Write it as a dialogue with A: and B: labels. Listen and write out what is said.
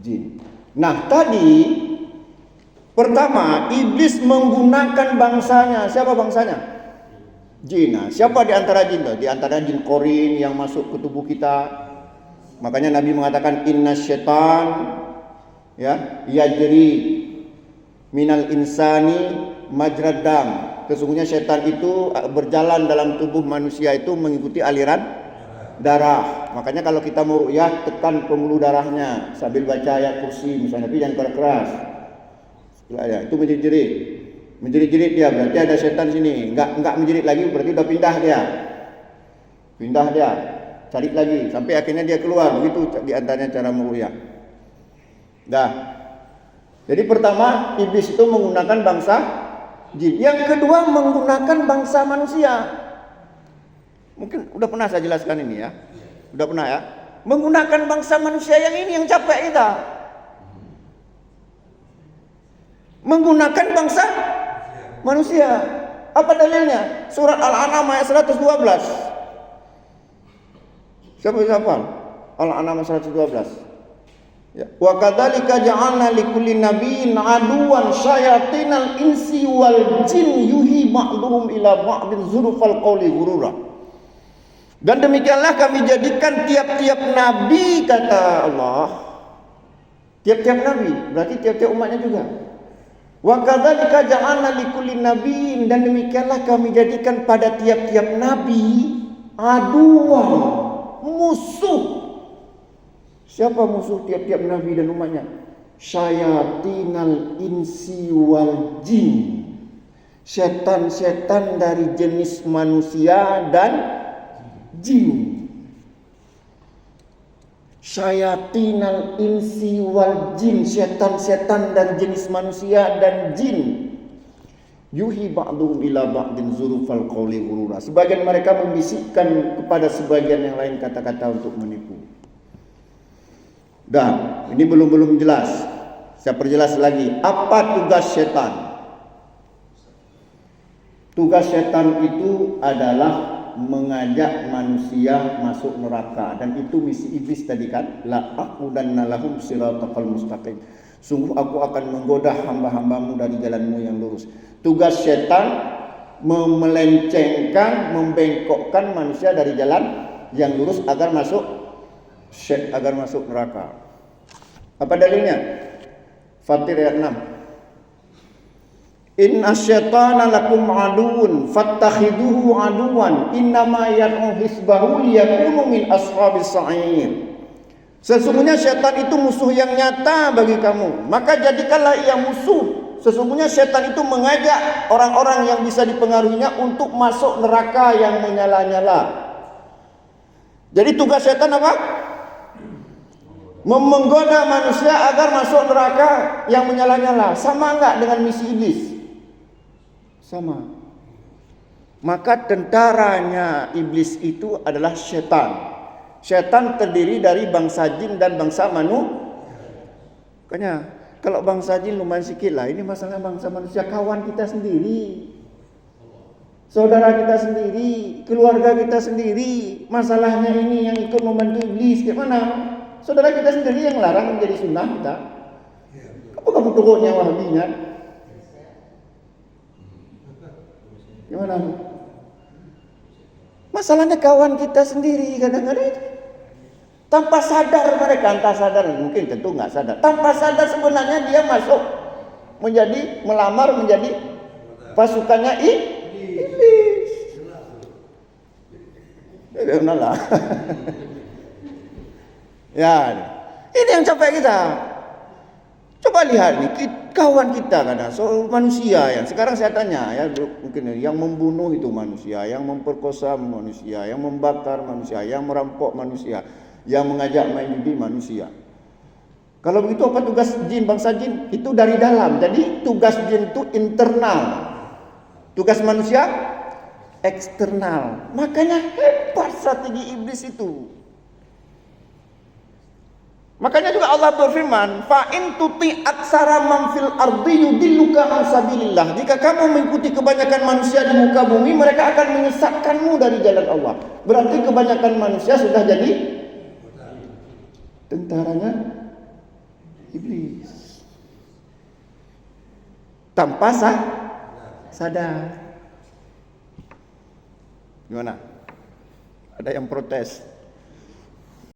A: jin. Nah, tadi pertama iblis menggunakan bangsanya. Siapa bangsanya? Jin. Nah, siapa di antara jin? Di antara jin korin yang masuk ke tubuh kita. Makanya Nabi mengatakan inna syaitan yajri minal insani majrad dam. Sesungguhnya syaitan itu berjalan dalam tubuh manusia itu mengikuti aliran darah. Makanya kalau kita mau ruqyah, tekan pembuluh darahnya sambil baca ayat kursi misalnya, tapi jangan keras-keras. Itu menjerit-jerit dia, berarti ada setan sini. Enggak menjerit lagi, berarti udah pindah dia. Cari lagi sampai akhirnya dia keluar. Begitu di antaranya cara meruqyah. Jadi pertama iblis itu menggunakan bangsa jin. Yang kedua menggunakan bangsa manusia. Mungkin udah pernah saya jelaskan ini ya. Udah pernah ya. Menggunakan bangsa manusia yang ini yang capek kita. Menggunakan bangsa manusia. Apa dalilnya? Surat Al-An'am ayat 112. Siapa yang hafal? Al-An'am 112. Ya. Wa kadzalika ja'alna likulli nabiyyin aduwan syayatinal insi wal jin yuhi ba'dhum ila ba'din zurufal qawli ghurura. Dan demikianlah kami jadikan tiap-tiap nabi, kata Allah. Tiap-tiap nabi, berarti tiap-tiap umatnya juga. Wa kadzalika ja'alna likulli nabiyyin, dan demikianlah kami jadikan pada tiap-tiap nabi aduwan, musuh. Siapa musuh tiap-tiap nabi dan umatnya? Syayatinal insi wal jin. Setan-setan dari jenis manusia dan jin. Syayatinal insi wal jin. Setan-setan dari jenis manusia dan jin. Yuhi ba'duhum ila ba'din zurufal qawli ghurura. Sebagian mereka membisikkan kepada sebagian yang lain kata-kata untuk menipu. Dan ini belum jelas. Saya perjelas lagi. Apa tugas setan? Tugas setan itu adalah mengajak manusia masuk neraka, dan itu misi iblis tadi kan, la aqudanna lahum siratal mustaqim. Sungguh aku akan menggoda hamba-hambamu dari jalanmu yang lurus. Tugas setan memelencengkan, membengkokkan manusia dari jalan yang lurus agar masuk neraka. Apa dalilnya? Fatir ayat 6. Inna syaitana lakum aduun fattakhiduhu aduwan innama yad'u hisbahu liyakunu min ashabis sa'ir. Sesungguhnya syaitan itu musuh yang nyata bagi kamu, maka jadikanlah ia musuh. Sesungguhnya syaitan itu mengajak orang-orang yang bisa dipengaruhinya untuk masuk neraka yang menyala-nyala. Jadi tugas syaitan apa? Menggoda manusia agar masuk neraka yang menyala-nyala. Sama enggak dengan misi iblis? Sama. Maka tentaranya iblis itu adalah syaitan. Syaitan terdiri dari bangsa jin dan bangsa manusia. Makanya kalau bangsa jin lumayan sikit lah. Ini masalah bangsa manusia, kawan kita sendiri, saudara kita sendiri, keluarga kita sendiri. Masalahnya ini yang ikut membantu iblis. Gimana? Saudara kita sendiri yang larang menjadi sunnah kita. Apa kamu tokohnya Wahabinya? Gimana? Masalahnya kawan kita sendiri kadang-kadang itu. Tanpa sadar mereka, entah sadar, mungkin tentu nggak sadar. Tanpa sadar sebenarnya dia masuk melamar menjadi pasukannya iblis. Ya benar. Ya, ini yang capek kita. Coba lihat nih, kawan kita kadang manusia yang sekarang saya tanya ya, mungkin yang membunuh itu manusia, yang memperkosa manusia, yang membakar manusia, yang merampok manusia, yang mengajak main judi manusia. Kalau begitu apa tugas jin, bangsa jin? Itu dari dalam. Jadi tugas jin itu internal. Tugas manusia eksternal. Makanya hebat strategi iblis itu. Makanya juga Allah berfirman, fa in tuti aksara man fil ardi yudilluka an sabilillah. Jika kamu mengikuti kebanyakan manusia di muka bumi, mereka akan menyesatkanmu dari jalan Allah. Berarti kebanyakan manusia sudah jadi tentaranya tanpa sadar. Gimana? Ada yang protes?